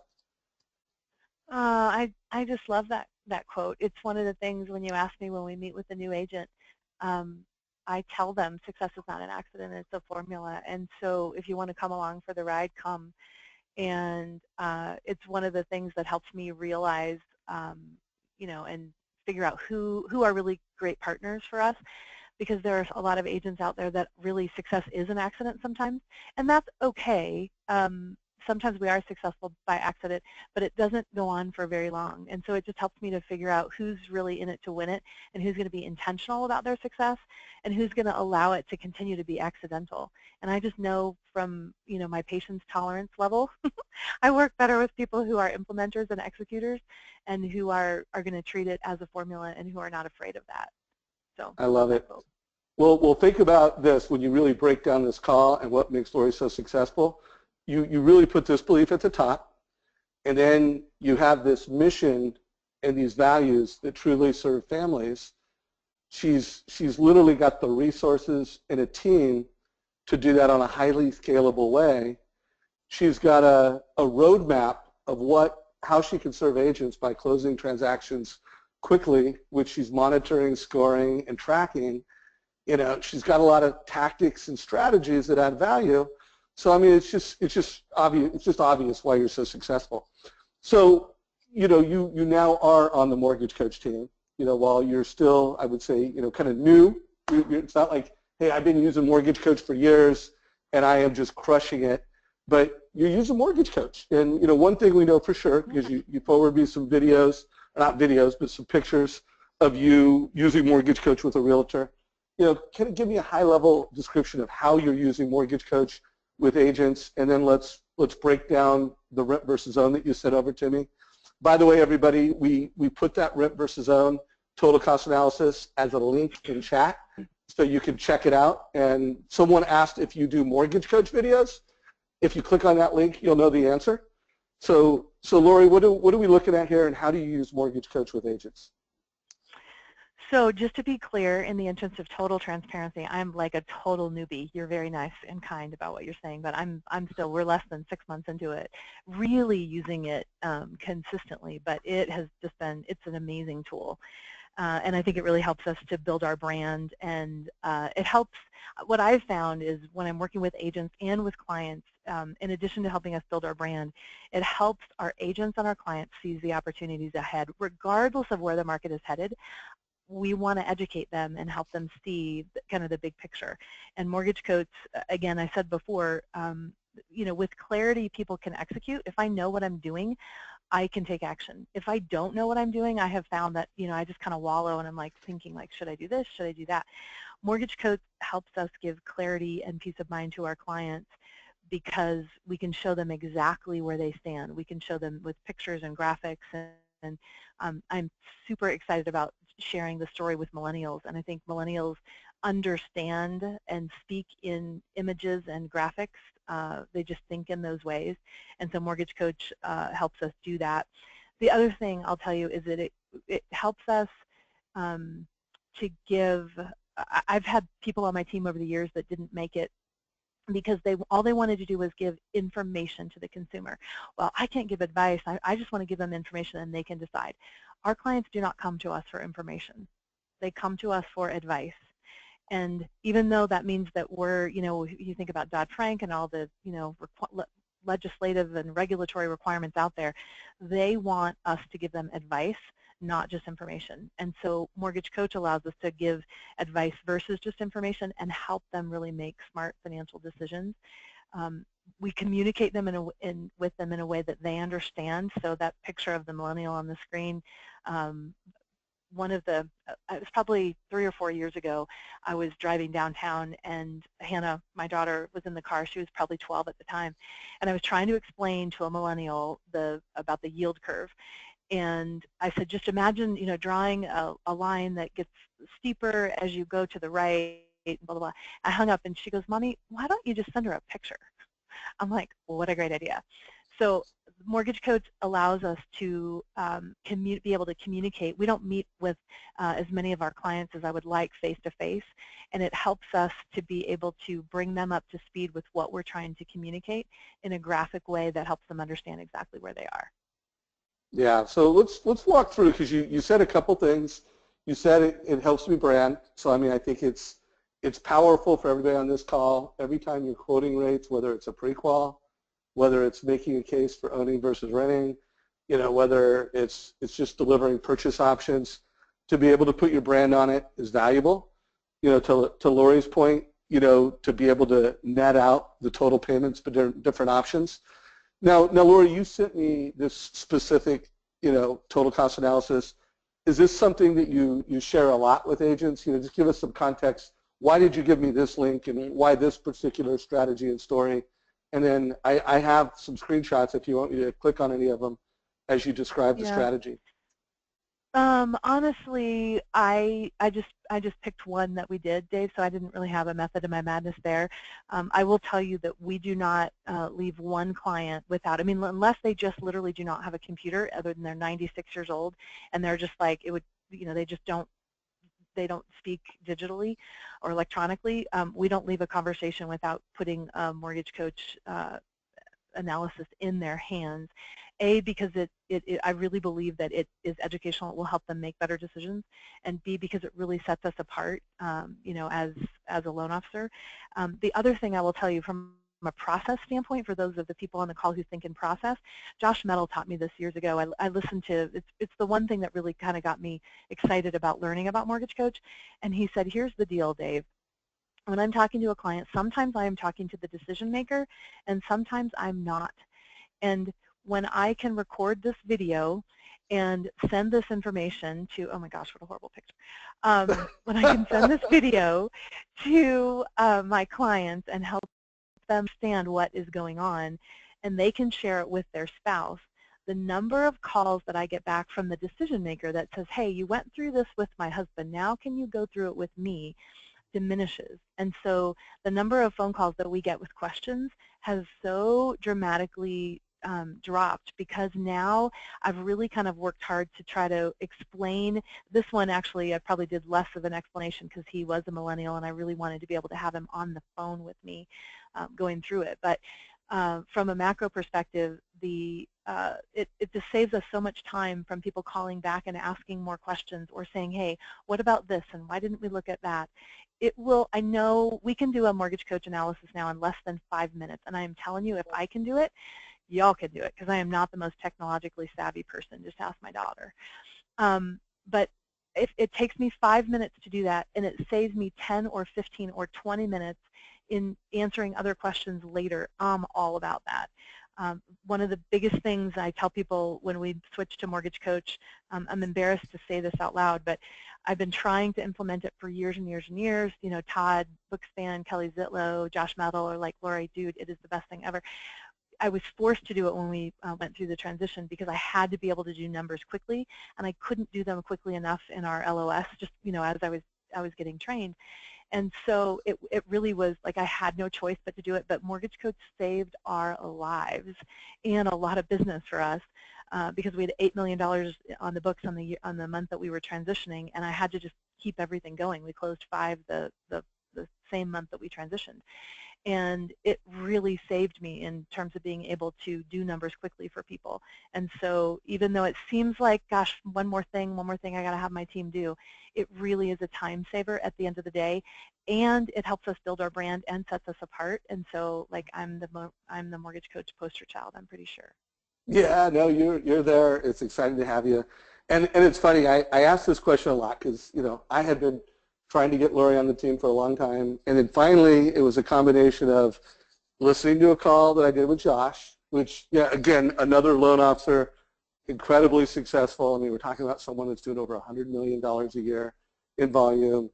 I just love that quote. It's one of the things when you ask me when we meet with a new agent, I tell them success is not an accident, it's a formula. And so if you want to come along for the ride, come. And it's one of the things that helps me realize, and figure out who are really great partners for us, because there's a lot of agents out there that really success is an accident sometimes, and that's okay. Sometimes we are successful by accident, but it doesn't go on for very long. And so it just helps me to figure out who's really in it to win it, and who's going to be intentional about their success, and who's going to allow it to continue to be accidental. And I just know from my patience tolerance level, I work better with people who are implementers and executors, and who are going to treat it as a formula, and who are not afraid of that. So I love it. Well, think about this when you really break down this call and what makes Lori so successful. You really put this belief at the top, and then you have this mission and these values that truly serve families. She's literally got the resources and a team to do that on a highly scalable way. She's got a roadmap of how she can serve agents by closing transactions quickly, which she's monitoring, scoring, and tracking. She's got a lot of tactics and strategies that add value. So I mean, it's just obvious why you're so successful. So you now are on the Mortgage Coach team. While you're still, I would say, kind of new. It's not like, hey, I've been using Mortgage Coach for years and I am just crushing it. But you're using Mortgage Coach, and one thing we know for sure, because you forward me some videos, not videos, but some pictures of you using Mortgage Coach with a realtor. Can you give me a high-level description of how you're using Mortgage Coach with agents, and then let's break down the rent versus own that you sent over to me. By the way, everybody, we put that rent versus own total cost analysis as a link in chat, so you can check it out. And someone asked if you do Mortgage Coach videos. If you click on that link, you'll know the answer. So Lori, what are we looking at here, and how do you use Mortgage Coach with agents? So just to be clear, in the interest of total transparency, I'm like a total newbie. You're very nice and kind about what you're saying, but we're less than 6 months into it, really using it consistently, but it's an amazing tool. And I think it really helps us to build our brand, and it helps. What I've found is when I'm working with agents and with clients, in addition to helping us build our brand, it helps our agents and our clients seize the opportunities ahead, regardless of where the market is headed. We want to educate them and help them see kind of the big picture. And mortgage coach, again, I said before, with clarity, people can execute. If I know what I'm doing, I can take action. If I don't know what I'm doing, I have found that, I just kind of wallow and I'm like thinking like, should I do this? Should I do that? Mortgage coach helps us give clarity and peace of mind to our clients because we can show them exactly where they stand. We can show them with pictures and graphics, and I'm super excited about sharing the story with millennials, and I think millennials understand and speak in images and graphics. They just think in those ways, and so Mortgage Coach helps us do that. The other thing I'll tell you is that it helps us to give. I've had people on my team over the years that didn't make it because all they wanted to do was give information to the consumer. Well, I can't give advice. I just want to give them information and they can decide. Our clients do not come to us for information. They come to us for advice. And even though that means that we're, you think about Dodd-Frank and all the, legislative and regulatory requirements out there, they want us to give them advice, not just information. And so Mortgage Coach allows us to give advice versus just information and help them really make smart financial decisions. We communicate them with them in a way that they understand. So that picture of the millennial on the screen, it was probably 3 or 4 years ago, I was driving downtown and Hannah, my daughter, was in the car. She was probably 12 at the time. And I was trying to explain to a millennial about the yield curve. And I said, just imagine, drawing a line that gets steeper as you go to the right, blah, blah, blah. I hung up and she goes, Mommy, why don't you just send her a picture? I'm like, well, what a great idea. So Mortgage Coach allows us to be able to communicate. We don't meet with as many of our clients as I would like face-to-face, and it helps us to be able to bring them up to speed with what we're trying to communicate in a graphic way that helps them understand exactly where they are. Yeah, so let's walk through, because you said a couple things. You said it helps me brand. So I mean, I think it's powerful for everybody on this call. Every time you're quoting rates, whether it's a pre-qual, whether it's making a case for owning versus renting, whether it's just delivering purchase options, to be able to put your brand on it is valuable. To Lori's point, to be able to net out the total payments for different options. Now, Lori, you sent me this specific, total cost analysis. Is this something that you share a lot with agents? Just give us some context. Why did you give me this link, and why this particular strategy and story? And then I have some screenshots if you want me to click on any of them as you describe the strategy. Honestly, I just picked one that we did, Dave, so I didn't really have a method in my madness there. I will tell you that we do not leave one client without, unless they just literally do not have a computer other than they're 96 years old and they're just like, they don't speak digitally or electronically. We don't leave a conversation without putting a Mortgage Coach analysis in their hands. A, because I really believe that it is educational, it will help them make better decisions, and B, because it really sets us apart, as a loan officer. The other thing I will tell you from a process standpoint, for those of the people on the call who think in process, Josh Metal taught me this years ago. I listened to, it's the one thing that really kind of got me excited about learning about Mortgage Coach, and he said, here's the deal, Dave. When I'm talking to a client, sometimes I am talking to the decision maker, and sometimes I'm not. And when I can record this video and send this information to, oh my gosh, what a horrible picture. When I can send this video to my clients and help them understand what is going on, and they can share it with their spouse, the number of calls that I get back from the decision maker that says, hey, you went through this with my husband, now can you go through it with me, diminishes. And so the number of phone calls that we get with questions has so dramatically dropped, because now I've really kind of worked hard to try to explain. This one actually I probably did less of an explanation because he was a millennial and I really wanted to be able to have him on the phone with me going through it. But from a macro perspective, it just saves us so much time from people calling back and asking more questions or saying, hey, what about this and why didn't we look at that? I know we can do a mortgage coach analysis now in less than 5 minutes, and I am telling you, if I can do it, y'all can do it, because I am not the most technologically savvy person. Just ask my daughter. But it takes me 5 minutes to do that, and it saves me 10 or 15 or 20 minutes in answering other questions later. I'm all about that. One of the biggest things I tell people when we switch to Mortgage Coach, I'm embarrassed to say this out loud, but I've been trying to implement it for years and years and years. You know, Todd Bookspan, Kelly Zitlow, Josh Metal are like, Lori, dude, it is the best thing ever. I was forced to do it when we went through the transition because I had to be able to do numbers quickly, and I couldn't do them quickly enough in our LOS, just, you know, as I was getting trained. And so it really was like I had no choice but to do it. But Mortgage Coach saved our lives and a lot of business for us because we had $8 million on the books on the month that we were transitioning, and I had to just keep everything going. We closed 5 the same month that we transitioned. And it really saved me in terms of being able to do numbers quickly for people. And so even though it seems like, gosh, one more thing I got to have my team do, it really is a time saver at the end of the day, and it helps us build our brand and sets us apart. And so, like, I'm the Mortgage Coach poster child, I'm pretty sure. Yeah, no, you're there. It's exciting to have you. And it's funny, I ask this question a lot because, you know, I had been trying to get Lori on the team for a long time. And then finally, it was a combination of listening to a call that I did with Josh, which, yeah, again, another loan officer, incredibly successful. I mean, we're talking about someone that's doing over $100 million a year in volume.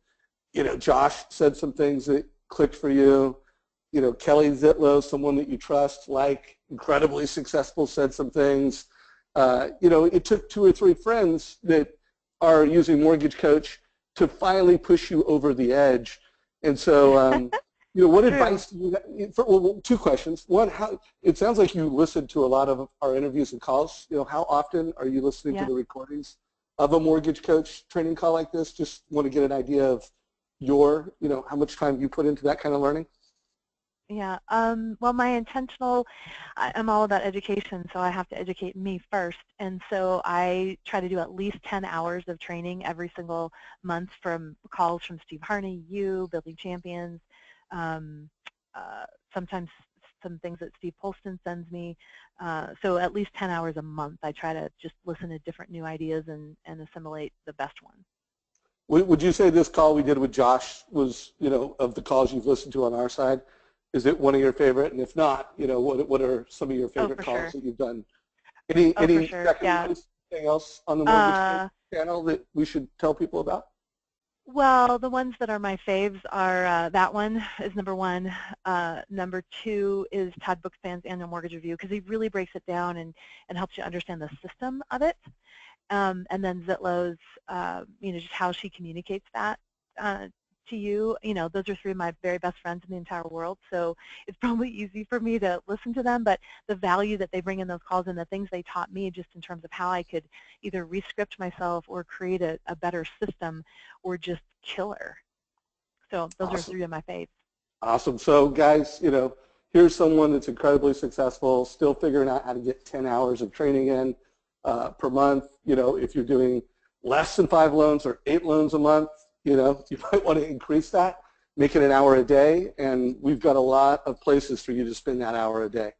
You know, Josh said some things that clicked for you. You know, Kelly Zitlow, someone that you trust, like, incredibly successful, said some things. You know, it took 2 or 3 friends that are using Mortgage Coach to finally push you over the edge. And so, you know, what advice do you have? Well, 2 questions. One, how it sounds like you listened to a lot of our interviews and calls. You know, how often are you listening to the recordings of a Mortgage Coach training call like this? Just want to get an idea of you know, how much time you put into that kind of learning. Yeah, well, I'm all about education, so I have to educate me first. And so I try to do at least 10 hours of training every single month, from calls from Steve Harney, Building Champions, sometimes some things that Steve Polston sends me. So at least 10 hours a month, I try to just listen to different new ideas and assimilate the best one. Would you say this call we did with Josh was, you know, of the calls you've listened to on our side, is it one of your favorite? And if not, you know, what are some of your favorite calls that you've done? Any anything else on the Mortgage channel that we should tell people about? Well, the ones that are my faves are that one is number 1. Number 2 is Todd Bookspan's Annual Mortgage Review, because he really breaks it down and helps you understand the system of it. And then Zitlow's, you know, just how she communicates that to you. You know, those are 3 of my very best friends in the entire world, so it's probably easy for me to listen to them, but the value that they bring in those calls and the things they taught me just in terms of how I could either re-script myself or create a better system were just killer. So those are 3 of my faves. Awesome. So guys, you know, here's someone that's incredibly successful, still figuring out how to get 10 hours of training in per month. You know, if you're doing less than 5 loans or 8 loans a month, you know, you might want to increase that, make it an hour a day, and we've got a lot of places for you to spend that hour a day.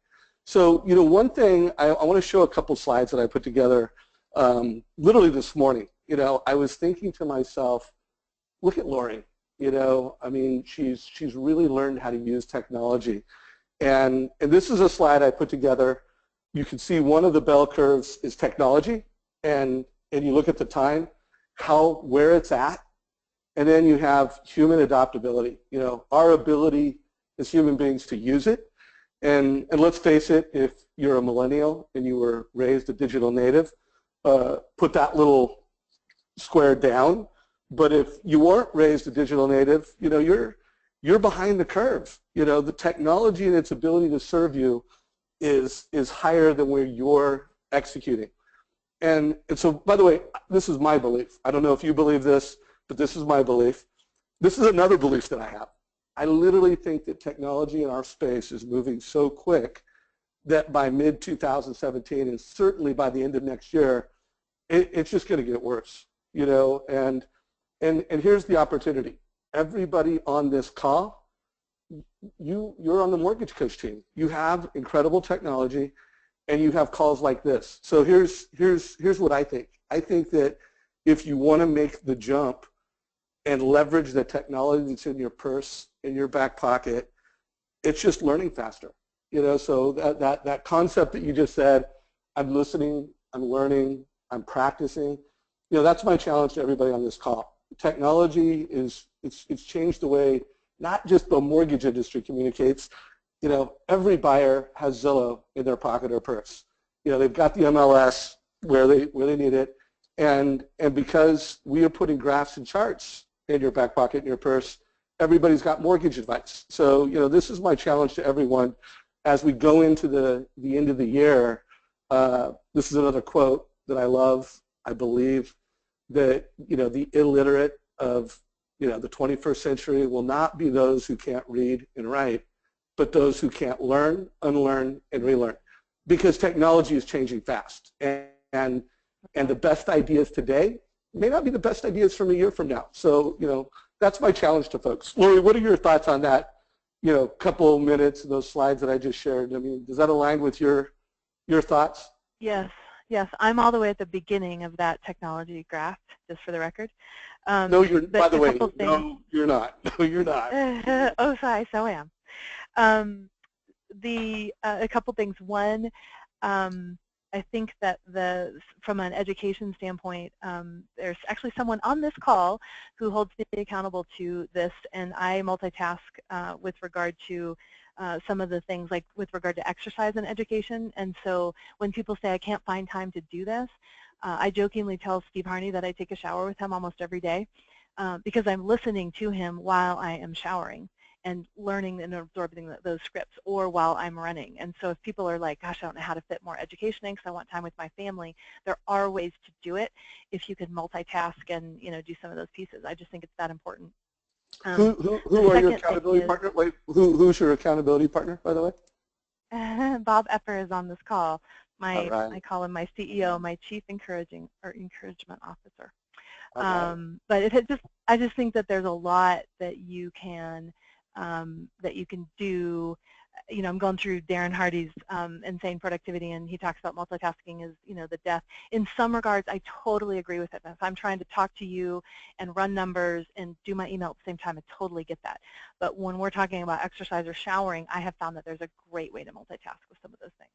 So, you know, one thing, I want to show a couple slides that I put together literally this morning. You know, I was thinking to myself, look at Lori. You know, I mean, she's really learned how to use technology. And this is a slide I put together. You can see one of the bell curves is technology, and you look at the time, where it's at. And then you have human adaptability, you know, our ability as human beings to use it. And let's face it, if you're a millennial and you were raised a digital native, put that little square down. But if you weren't raised a digital native, you know, you're behind the curve. You know, the technology and its ability to serve you is higher than where you're executing. And so, by the way, this is my belief. I don't know if you believe this, but this is my belief. This is another belief that I have. I literally think that technology in our space is moving so quick that by mid-2017 and certainly by the end of next year, it's just going to get worse, you know. And here's the opportunity. Everybody on this call, you're on the mortgage coach team. You have incredible technology, and you have calls like this. So here's what I think. I think that if you want to make the jump and leverage the technology that's in your purse, in your back pocket, it's just learning faster. You know, so that concept that you just said, I'm listening, I'm learning, I'm practicing. You know, that's my challenge to everybody on this call. Technology it's changed the way not just the mortgage industry communicates. You know, every buyer has Zillow in their pocket or purse. You know, they've got the MLS where they need it, and because we are putting graphs and charts in your back pocket, in your purse, everybody's got mortgage advice. So, you know, this is my challenge to everyone as we go into the end of the year. This is another quote that I love. I believe that, you know, the illiterate of, you know, the 21st century will not be those who can't read and write, but those who can't learn, unlearn, and relearn, because technology is changing fast. And the best ideas today may not be the best ideas from a year from now. So, you know, that's my challenge to folks. Lori, what are your thoughts on that, you know, couple minutes, those slides that I just shared? I mean, does that align with your thoughts? Yes, yes. I'm all the way at the beginning of that technology graph, just for the record. No, you're, But by the a way, couple things. no, you're not. No, you're not. Oh, sorry, so I am. A couple things. One, I think that from an education standpoint, there's actually someone on this call who holds me accountable to this, and I multitask with regard to some of the things, like with regard to exercise and education. And so when people say I can't find time to do this, I jokingly tell Steve Harney that I take a shower with him almost every day because I'm listening to him while I am showering and learning and absorbing those scripts, or while I'm running. And so if people are like, gosh, I don't know how to fit more education in because I want time with my family, there are ways to do it if you can multitask and, you know, do some of those pieces. I just think it's that important. Who are your accountability partner? Wait, who's your accountability partner, by the way? Bob Epper is on this call. Right. I call him my CEO, my Chief Encouragement Officer. Right. But I just think that there's a lot that you can do. You know, I'm going through Darren Hardy's Insane Productivity, and he talks about multitasking as, you know, the death. In some regards, I totally agree with it. If I'm trying to talk to you and run numbers and do my email at the same time, I totally get that. But when we're talking about exercise or showering, I have found that there's a great way to multitask with some of those things.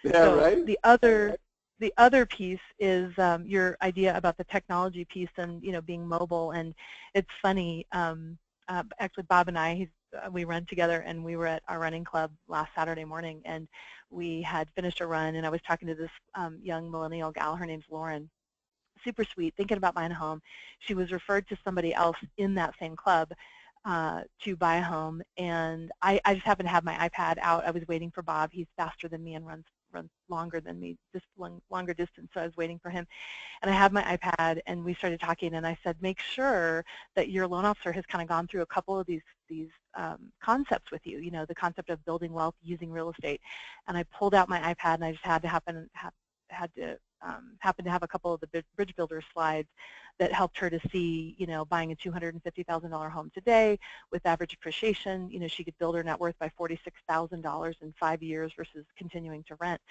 Yeah, So right? the other piece is your idea about the technology piece and, you know, being mobile. And it's funny, actually Bob and I, we run together, and we were at our running club last Saturday morning, and we had finished a run, and I was talking to this young millennial gal. Her name's Lauren. Super sweet, thinking about buying a home. She was referred to somebody else in that same club to buy a home, and I just happened to have my iPad out. I was waiting for Bob. He's faster than me and runs longer than me, just longer distance, so I was waiting for him. And I have my iPad, and we started talking, and I said, make sure that your loan officer has kind of gone through a couple of these concepts with you, you know, the concept of building wealth using real estate. And I pulled out my iPad, and I just had to happen to have a couple of the bridge builder slides that helped her to see, you know, buying a $250,000 home today with average appreciation, you know, she could build her net worth by $46,000 in 5 years versus continuing to rent.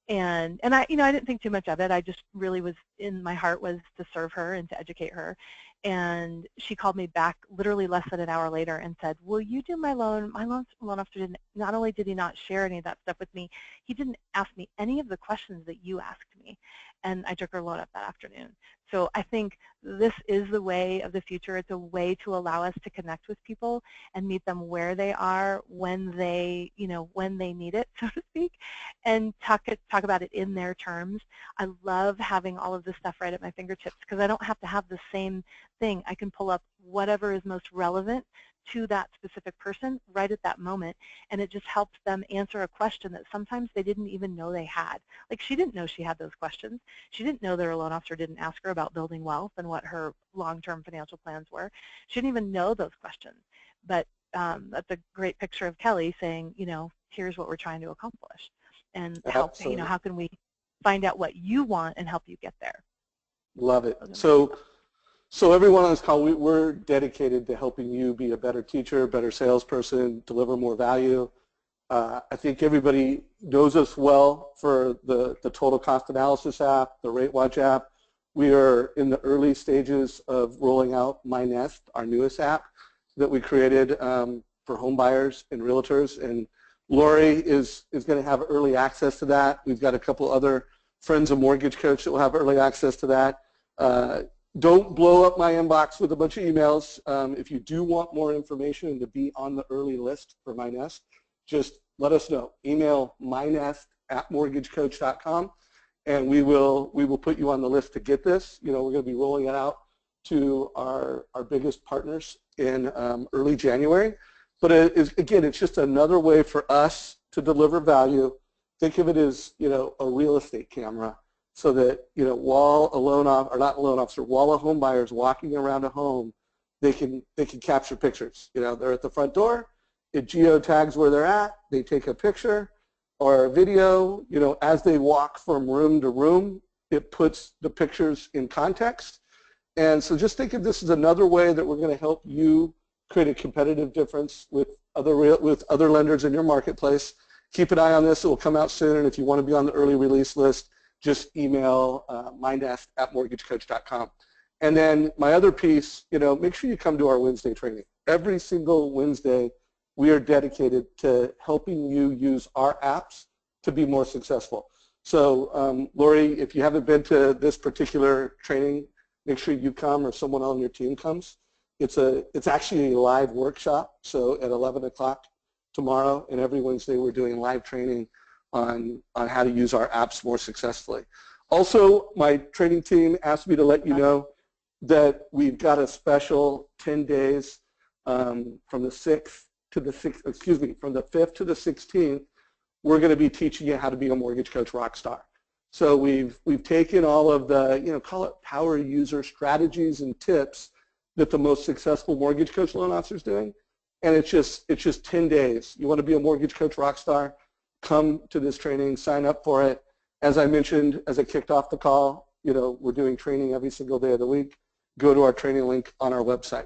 And I, you know, I didn't think too much of it. I just really was, in my heart was to serve her and to educate her. And she called me back literally less than an hour later and said, will you do my loan? My loan officer didn't, not only did he not share any of that stuff with me, he didn't ask me any of the questions that you asked me. And I took her loan up that afternoon. So I think this is the way of the future. It's a way to allow us to connect with people and meet them where they are, when they, you know, when they need it, so to speak, and talk about it in their terms. I love having all of this stuff right at my fingertips because I don't have to have the same thing. I can pull up whatever is most relevant to that specific person right at that moment, and it just helps them answer a question that sometimes they didn't even know they had. Like, she didn't know she had those questions. She didn't know that her loan officer didn't ask her about building wealth and what her long-term financial plans were. She didn't even know those questions. But that's a great picture of Kelly saying, here's what we're trying to accomplish, and help, Absolutely. how can we find out what you want and help you get there. Love it. So everyone on this call, we're dedicated to helping you be a better teacher, better salesperson, deliver more value. I think everybody knows us well for the Total Cost Analysis app, the Rate Watch app. We are in the early stages of rolling out My Nest, our newest app that we created for home buyers and realtors. And Lori is going to have early access to that. We've got a couple other friends of Mortgage Coach that will have early access to that. Don't blow up my inbox with a bunch of emails. If you do want more information and to be on the early list for My Nest, just let us know. Email mynest@mortgagecoach.com, and we will put you on the list to get this. We're going to be rolling it out to our biggest partners in early January. But again, it's just another way for us to deliver value. Think of it as a real estate camera, so that while while a home buyer is walking around a home, they can capture pictures. They're at the front door, it geotags where they're at, they take a picture or a video. As they walk from room to room, it puts the pictures in context. And so just think of this as another way that we're going to help you create a competitive difference with other lenders in your marketplace. Keep an eye on this. It will come out soon. And if you want to be on the early release list, just email mynest@mortgagecoach.com. And then my other piece, make sure you come to our Wednesday training. Every single Wednesday, we are dedicated to helping you use our apps to be more successful. So Lori, if you haven't been to this particular training, make sure you come or someone on your team comes. It's actually a live workshop, so at 11 o'clock tomorrow, and every Wednesday we're doing live training on how to use our apps more successfully. Also, my training team asked me to let you know that we've got a special 10 days from the 5th to the 16th. We're going to be teaching you how to be a Mortgage Coach rock star. So we've taken all of the call it power user strategies and tips that the most successful Mortgage Coach loan officers doing, and it's just 10 days. You want to be a Mortgage Coach rock star? Come to this training, sign up for it. As I mentioned, as I kicked off the call, we're doing training every single day of the week. Go to our training link on our website.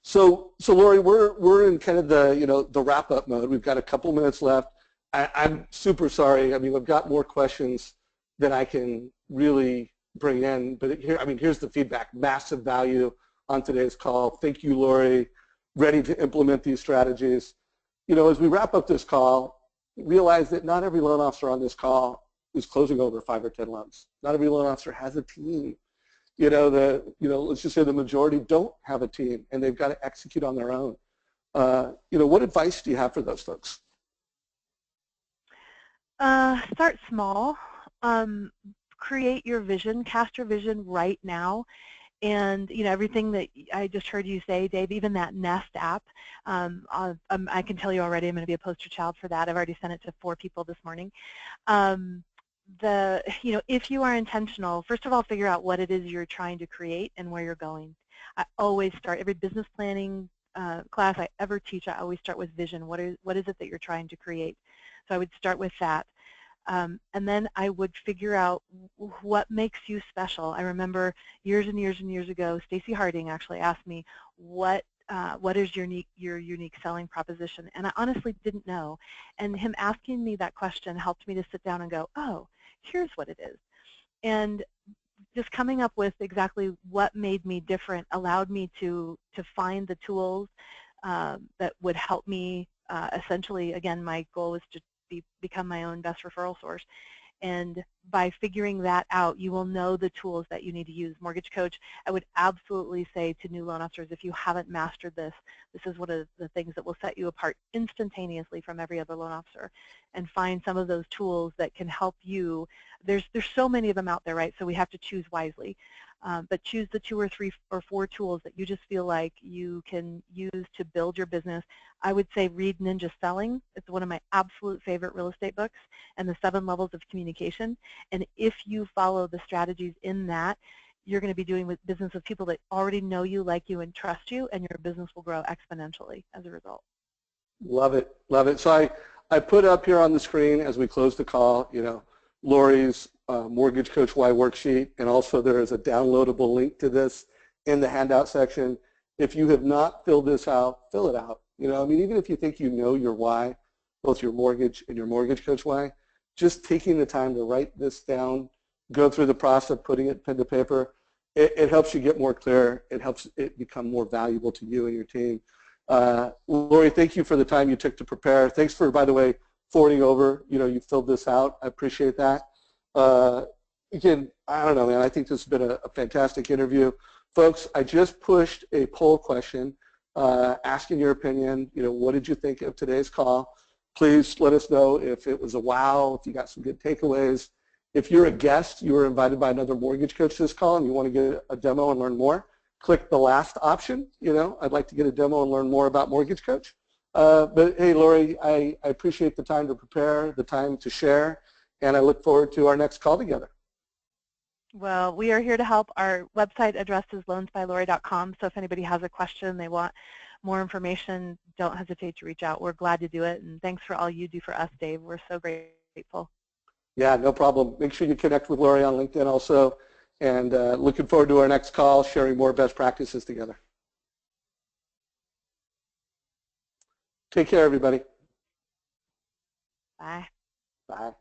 So Lori, we're in kind of the wrap-up mode. We've got a couple minutes left. I'm super sorry. I mean, we've got more questions than I can really bring in, but here's the feedback. Massive value on today's call. Thank you, Lori. Ready to implement these strategies. As we wrap up this call, realize that not every loan officer on this call is closing over 5 or 10 loans. Not every loan officer has a team. Let's just say the majority don't have a team, and they've got to execute on their own. What advice do you have for those folks? Start small. Create your vision. Cast your vision right now. And everything that I just heard you say, Dave, even that Nest app, I can tell you already I'm going to be a poster child for that. I've already sent it to 4 people this morning. If you are intentional, first of all, figure out what it is you're trying to create and where you're going. I always start every business planning class I ever teach. I always start with vision. What is it that you're trying to create? So I would start with that. And then I would figure out what makes you special. I remember years and years and years ago, Stacy Harding actually asked me, what is your unique selling proposition? And I honestly didn't know. And him asking me that question helped me to sit down and go, oh, here's what it is. And just coming up with exactly what made me different allowed me to find the tools that would help me essentially, again, my goal was to become my own best referral source. And by figuring that out, you will know the tools that you need to use. Mortgage Coach, I would absolutely say to new loan officers, if you haven't mastered this, this is one of the things that will set you apart instantaneously from every other loan officer, and find some of those tools that can help you. There's so many of them out there, right? So we have to choose wisely. But choose the 2 or 3 or 4 tools that you just feel like you can use to build your business. I would say read Ninja Selling. It's one of my absolute favorite real estate books, and the 7 levels of communication. And if you follow the strategies in that, you're going to be doing business with people that already know you, like you, and trust you, and your business will grow exponentially as a result. Love it, love it. So I put up here on the screen as we close the call, Lori's Mortgage Coach Y worksheet, and also there is a downloadable link to this in the handout section. If you have not filled this out, fill it out. Even if you think you know your why, both your mortgage and your Mortgage Coach why, just taking the time to write this down, go through the process of putting it pen to paper, it helps you get more clear. It helps it become more valuable to you and your team. Lori, thank you for the time you took to prepare. Thanks for, by the way, forwarding over. You filled this out. I appreciate that. Again, I don't know, man. I think this has been a fantastic interview. Folks, I just pushed a poll question asking your opinion. What did you think of today's call? Please let us know if it was a wow, if you got some good takeaways. If you're a guest, you were invited by another mortgage coach to this call and you want to get a demo and learn more, click the last option. I'd like to get a demo and learn more about Mortgage Coach. But hey, Lori, I appreciate the time to prepare, the time to share, and I look forward to our next call together. Well, we are here to help. Our website address is loansbylori.com, so if anybody has a question, they want more information, don't hesitate to reach out. We're glad to do it, and thanks for all you do for us, Dave. We're so grateful. Yeah, no problem. Make sure you connect with Lori on LinkedIn also, and looking forward to our next call, sharing more best practices together. Take care, everybody. Bye. Bye.